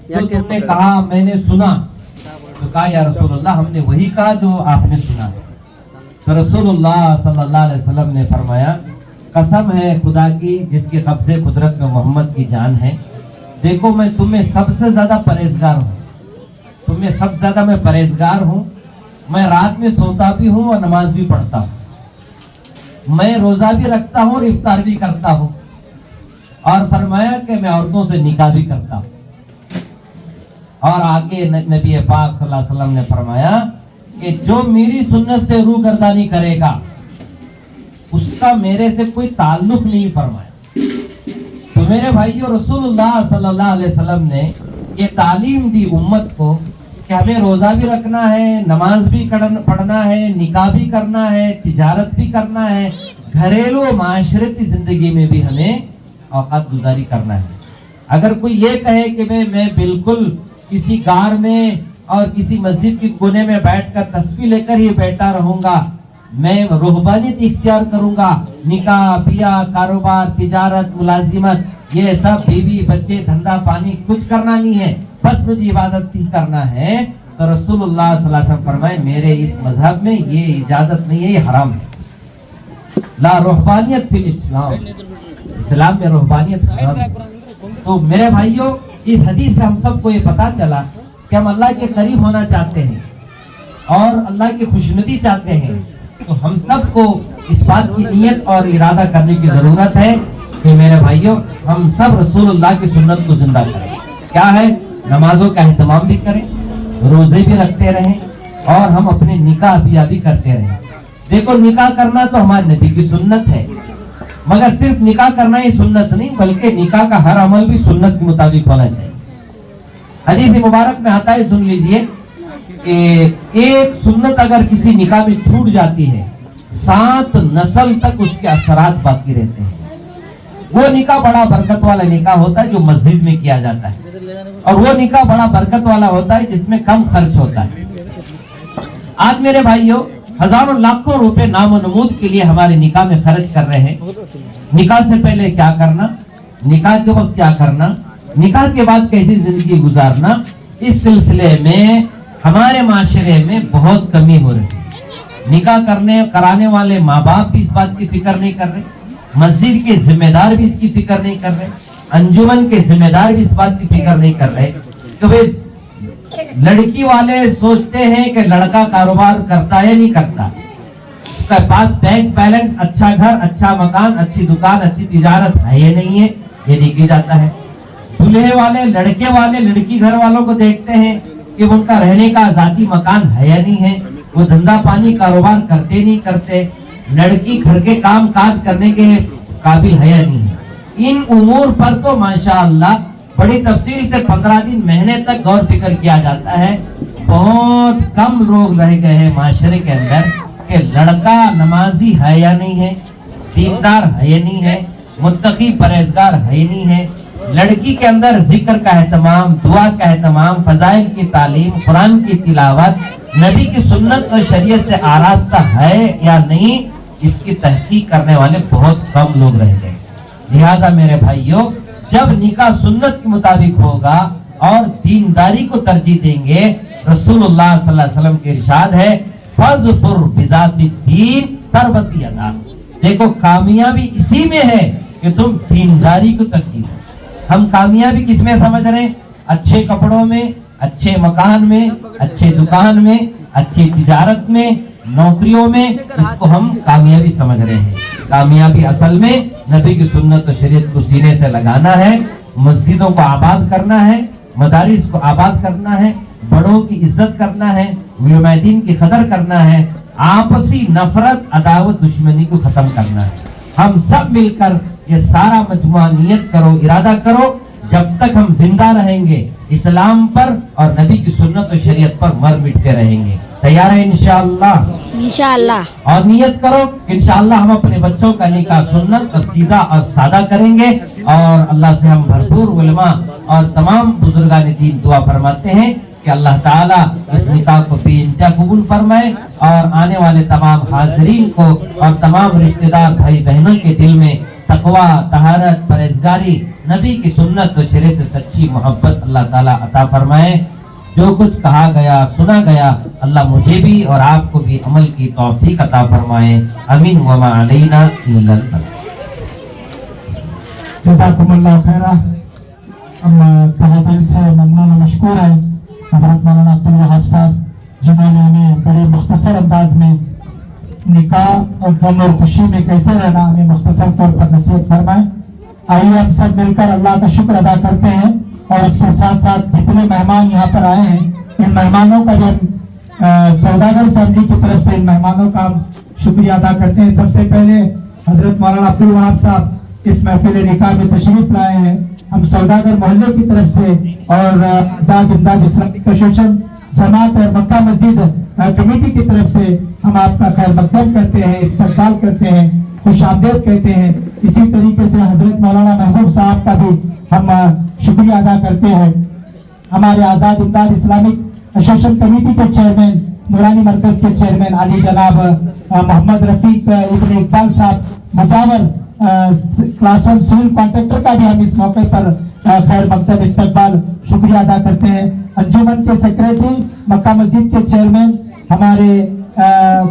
जो तुमने कहा मैंने सुना, तो कहा या रसूल अल्लाह हमने वही कहा जो आपने सुना है। तो रसूलुल्लाह सल्लल्लाहु अलैहि वसल्लम ने फरमाया कसम है खुदा की जिसके कब्जे कुदरत में मोहम्मद की जान है, देखो मैं तुम्हें सबसे ज्यादा परहेजगार हूँ, तुम्हें सबसे ज्यादा मैं परहेजगार हूँ, मैं रात में सोता भी हूँ और नमाज भी पढ़ता हूँ, मैं रोजा भी रखता हूँ और इफ्तार भी करता हूँ, और फरमाया कि मैं औरतों से निकाह भी करता हूँ। और आगे नबी पाक सल्लल्लाहु अलैहि वसल्लम ने फरमाया कि जो मेरी सुन्नत से रूगर्दानी करेगा उसका मेरे से कोई ताल्लुक नहीं। फरमाया तो मेरे भाइयों रसूलुल्लाह सल्लल्लाहु अलैहि वसल्लम ने ये तालीम दी उम्मत को कि हमें रोजा भी रखना है, नमाज भी पढ़ना है, निकाह भी करना है, तिजारत भी करना है, घरेलू माशरती जिंदगी में भी हमें औकात गुजारी करना है। अगर कोई ये कहे कि मैं बिल्कुल किसी गार में और किसी मस्जिद की कोने में बैठकर तस्बीह लेकर ही बैठा रहूंगा, मैं रूहबानियत इख्तियार करूंगा, निकाह बिया कारोबार तिजारत मुलाजिमत ये सब बीवी बच्चे धंधा पानी कुछ करना नहीं है, बस मुझे इबादत ही करना है, तो रसूलुल्लाह सल्लल्लाहु अलैहि वसल्लम फरमाए मेरे इस मजहब में ये इजाजत नहीं है, ये हराम है। ला रूहबानियत फिल इस्लाम, इस्लाम में रूहबानियत हराम है। तो मेरे भाइयों इस हदीस से हम सबको ये पता चला कि हम अल्लाह के करीब होना चाहते हैं और अल्लाह की खुशनुदी चाहते हैं, तो हम सबको इस बात की नियत और इरादा करने की जरूरत है कि मेरे भाइयों हम सब रसूलुल्लाह की सुन्नत को जिंदा करें। क्या है? नमाजों का एहतमाम भी करें, रोजे भी रखते रहें और हम अपने निकाह बिया भी करते रहें। देखो निकाह करना तो हमारे नबी की सुन्नत है, मगर सिर्फ निकाह करना ही सुन्नत नहीं बल्कि निकाह का हर अमल भी सुन्नत के मुताबिक होना चाहिए। हदीस मुबारक में आता है, सुन लीजिए, एक सुन्नत अगर किसी निकाह में छूट जाती है 7 नस्ल तक उसके असरात बाकी रहते हैं। वो निकाह बड़ा बरकत वाला निकाह होता है जो मस्जिद में किया जाता है, और वो निकाह बड़ा बरकत वाला होता है जिसमें कम खर्च होता है। आज मेरे भाइयों हजारों लाखों रुपए नाम और नमूद के लिए हमारे निकाह में खर्च कर रहे हैं। निकाह से पहले क्या करना, निकाह के वक्त क्या करना, निकाह के बाद कैसी जिंदगी गुजारना, इस सिलसिले में हमारे माशरे में बहुत कमी हो रही है। निकाह कराने वाले माँ बाप भी इस बात की फिक्र नहीं कर रहे, मस्जिद के जिम्मेदार भी इसकी फिक्र नहीं कर रहे, अंजुमन के जिम्मेदार भी इस बात की फिक्र नहीं कर रहे। तो भाई लड़की वाले सोचते हैं कि लड़का कारोबार करता है नहीं करता, उसका पास बैंक बैलेंस, अच्छा घर, अच्छा मकान, अच्छी दुकान, अच्छी तिजारत है या नहीं है, ये देखी जाता है। दूल्हे वाले लड़के वाले लड़की घर वालों को देखते हैं कि उनका रहने का आजादी मकान है या नहीं है, वो धंधा पानी कारोबार करते नहीं करते, लड़की घर के काम काज करने के काबिल है या नहीं है। इन उमूर पर तो माशाअल्लाह बड़ी तफसील से 15 दिन महीने तक गौर फिक्र किया जाता है। बहुत कम लोग रह गए हैं माशरे के अंदर कि लड़का नमाजी है या नहीं है, दीनदार है या नहीं है, मुत्तकी परहेजगार है या नहीं है, लड़की के अंदर जिक्र का एहतमाम, दुआ का एहतमाम, फजाइल की तालीम, कुरान की तिलावत, नबी की सुन्नत और शरीयत से आरास्ता है या नहीं, इसकी तहकीक करने वाले बहुत कम लोग रह गए। लिहाजा मेरे भाइयों जब निकाह सुन्नत के मुताबिक होगा और दीनदारी को तरजीह देंगे, रसूलुल्लाह सल्लल्लाहु अलैहि वसल्लम के इरशाद है फज़फुर बिज़ातिद्दीन तरबती यदा। देखो कामयाबी इसी में है कि तुम दीनदारी को तरजीह दो। हम कामयाबी किस में समझ रहे हैं? अच्छे कपड़ों में, अच्छे मकान में, अच्छे दुकान में, अच्छी तिजारत में, नौकरियों में, इसको हम कामयाबी समझ रहे हैं। कामयाबी असल में नबी की सुन्नत और शरीयत को सीने से लगाना है, मस्जिदों को आबाद करना है, मदारिस को आबाद करना है, बड़ों की इज्जत करना है, उलमाए दीन की कदर करना है, आपसी नफरत अदावत दुश्मनी को खत्म करना है। हम सब मिलकर ये सारा मजमुआ नियत करो, इरादा करो, जब तक हम जिंदा रहेंगे इस्लाम पर और नबी की सुन्नत और शरीयत पर मर मिटते रहेंगे। तैयार है इंशाअल्लाह? इंशाअल्लाह। और नियत करो इंशाअल्लाह हम अपने बच्चों का निकाह सुन्नत और सीधा और सादा करेंगे, और अल्लाह से हम भरपूर उलमा और तमाम बुजुर्गान दीन दुआ फरमाते हैं कि अल्लाह ताला इस निकाह को बेइंतहा कबूल फरमाए और आने वाले तमाम हाज़रीन को और तमाम रिश्तेदार भाई बहनों के दिल में तकवा, तहारत, परहेजगारी نبی کی سنت و شریعت سے سچی محبت اللہ تعالیٰ عطا فرمائے. جو کچھ کہا گیا سنا گیا اللہ مجھے بھی اور آپ کو بھی عمل کی توفیق عطا فرمائے. امین. وما علینا الا البلاغ. جزاکم اللہ خیرہ. ہم تہہ دل سے ممنون و مشکور ہیں حضرت مولانا عبدالوہاب صاحب جنہوں نے ہمیں بڑے مختصر انداز میں نکاح اور غم اور خوشی میں کیسے رہنا ہمیں مختصر طور پر نصیحت فرمائے. آئیے ہم سب مل کر اللہ کا شکر ادا کرتے ہیں اور اس کے ساتھ ساتھ جتنے مہمان یہاں پر آئے ہیں ان مہمانوں کا بھی ہم سوداگر فیملی کی طرف سے ان مہمانوں کا ہم شکریہ ادا کرتے ہیں. سب سے پہلے حضرت مولانا عبدالوہاب صاحب اس محفل نکاح میں تشریف لائے ہیں. ہم سوداگر محلے کی طرف سے اور آزاد امداد اسلامک ایسوسیشن جماعت اور مکہ مسجد کمیٹی کی طرف سے ہم آپ کا خیر مقدم کرتے ہیں, استقبال کرتے ہیں, خوش آمدید کہتے ہیں. اسی طریقے سے حضرت مولانا محبوب صاحب کا بھی ہم شکریہ ادا کرتے ہیں. ہمارے آزاد امداد اسلامک ایسوسیشن کمیٹی کے چیئرمین نورانی مرکز کے چیئرمین علی جناب محمد رفیق ابن اقبال صاحب مجاور کلاس 1 سول کانٹریکٹر کا بھی ہم اس موقع پر خیر مقدم استقبال شکریہ ادا کرتے ہیں. انجمن کے سیکریٹری مکہ مسجد کے چیئرمین ہمارے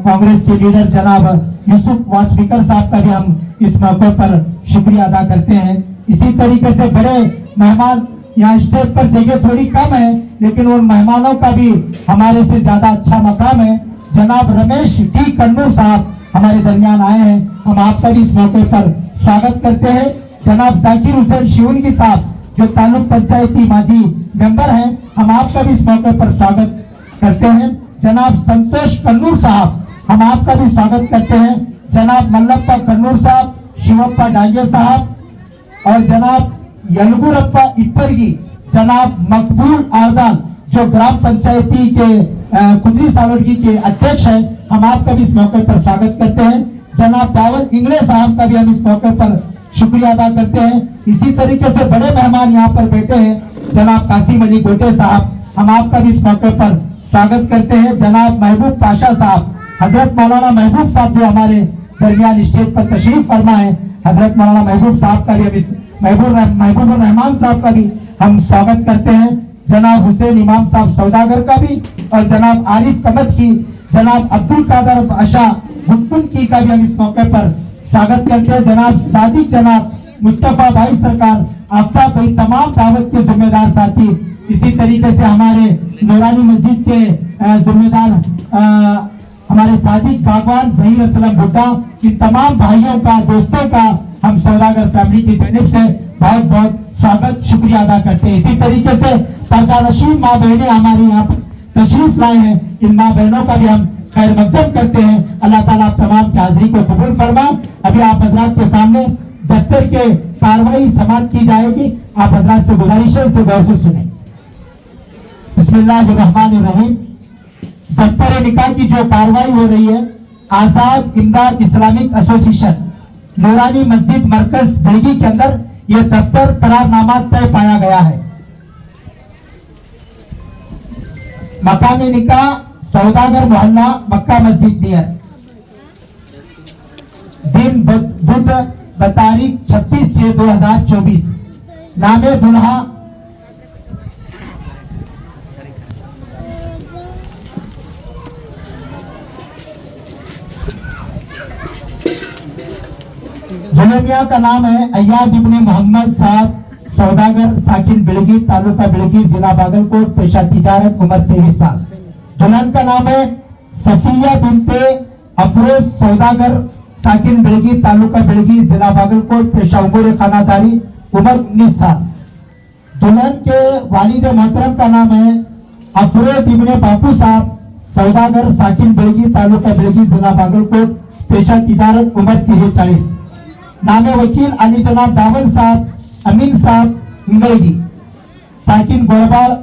کانگریس کے لیڈر جناب یوسف واسپیکر صاحب کا بھی ہم اس موقع پر شکریہ ادا کرتے ہیں. اسی طریقے سے بڑے مہمان یہاں اسٹیج پر جگہ تھوڑی کم ہے لیکن ان مہمانوں کا بھی ہمارے سے زیادہ اچھا مقام ہے. جناب رمیش ٹی کنور صاحب ہمارے درمیان آئے ہیں. ہم آپ کا بھی اس موقع پر سواگت کرتے ہیں. جناب ذاکر حسین شیونگی صاحب جو تعلق پنچایتی ماجی ممبر ہیں ہم آپ کا بھی اس موقع پر سواگت کرتے ہیں. جناب سنتوش کنور صاحب ہم آپ کا بھی سواگت کرتے ہیں. جناب ملپا کنور صاحب, شیوپا ڈاگے صاحب اور جناب یلگورپا اپرگی, جناب مقبول آردان جو گرام پنچایتی کے کدری سالوڑگی کے اڈیکش ہیں ہم آپ کا بھی اس موقع پر سواگت کرتے ہیں. جناب داول انگلے صاحب کا بھی ہم اس موقع پر شکریہ ادا کرتے ہیں. اسی طریقے سے بڑے مہمان یہاں پر بیٹھے ہیں جناب قاسم علی گوٹے صاحب ہم آپ کا بھی اس موقع پر سواگت کرتے ہیں. جناب محبوب پاشا صاحب, حضرت مولانا محبوب صاحب جو ہمارے درمیان اسٹیج پر تشریف فرما ہے حضرت مولانا محبوب صاحب کا بھی محبوب الرحمان صاحب کا بھی ہم سواگت کرتے ہیں. جناب حسین امام صاحب سوداگر کا بھی اور جناب عارف کمت کی, جناب عبد القادر باشا گنکن کی کا بھی ہم اس موقع پر سواگت کرتے ہیں. جناب صادق جناب مصطفیٰ بھائی سرکار آفتاب بھائی تمام دعوت کے ذمہ دار ساتھی. اسی طریقے سے ہمارے نورانی مسجد کے ذمہ دار ہمارے صادق باغوان ظہیر اسلم بھٹا, ان تمام بھائیوں کا دوستوں کا ہم سوداگر فیملی کی جانب سے بہت بہت سواگت شکریہ ادا کرتے ہیں. اسی طریقے سے پردہ نشین ماں بہنیں ہماری یہاں تشریف لائے ہیں, ان ماں بہنوں کا بھی ہم خیر مقدم کرتے ہیں. اللہ تعالیٰ آپ تمام کی حاضری کو قبول فرمائے. ابھی آپ حضرات کے سامنے دفتر کے کاروائی سماعت کی جائے گی. آپ حضرات سے گزارش ہے اسے غور سے سنیں. بسم اللہ الرحمن الرحیم. دفتر نکاح کی جو کاروائی ہو رہی ہے آزاد امداد اسلامک ایسوسیشن نورانی مسجد مرکز بڑگی کے اندر یہ دفتر قرار نامہ طے پایا گیا ہے. مقام نکاح سوداگر محلہ مکہ مسجد نیئر. دن بدھ بتاریخ 26/6/2024. نام دلہا دلہنیا کا نام ہے ایاز ابن محمد صاحب سوداگر ساکن بڑگی تعلقہ بڑگی ضلع باگلکوٹ, پیشہ تجارت, عمر 23 سال. دلہن کا نام ہے صفیہ بنت افروز سوداگر ساکن بڑگی تعلقہ بڑگی ضلع باگلکوٹ, پیشہ امور خانہ داری, عمر 19 سال. دلہن کے والد محترم کا نام ہے افروز ابن باپو صاحب سوداگر ساکن بڑگی تعلقہ بڑگی ضلع باگلکوٹ, پیشہ تجارت, عمر 30-40. نام وکیل علی جناب داول صاحب امین صاحب انگریجی ساکن گوڑبال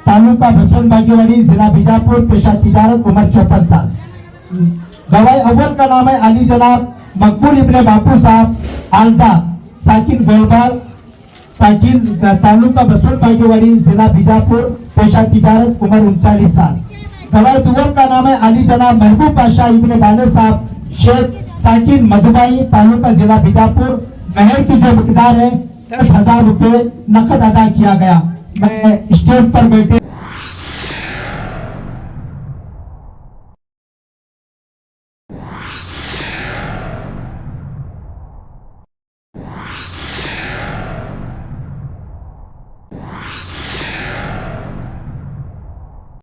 تعلقہ بسون باگیواڑی ضلع بیجاپور, پیشہ تجارت, عمر 54 سال. گواہ اول کا نام ہے علی جناب مقبول ابن باپو صاحب آلدہ ساکن گوڑبال تعلقہ بسون باگیواڑی ضلع بیجاپور, پیشہ تجارت, عمر 39 سال. گواہ دوم کا نام ہے علی جناب محبوب پاشا ابن بانے صاحب شیخ ساکن مدھوبائی تعلقہ ضلع بیجاپور. مہر کی جو مقدار ہے 10,000 रुपए नकद अदा किया गया। मैं स्टेज पर बैठे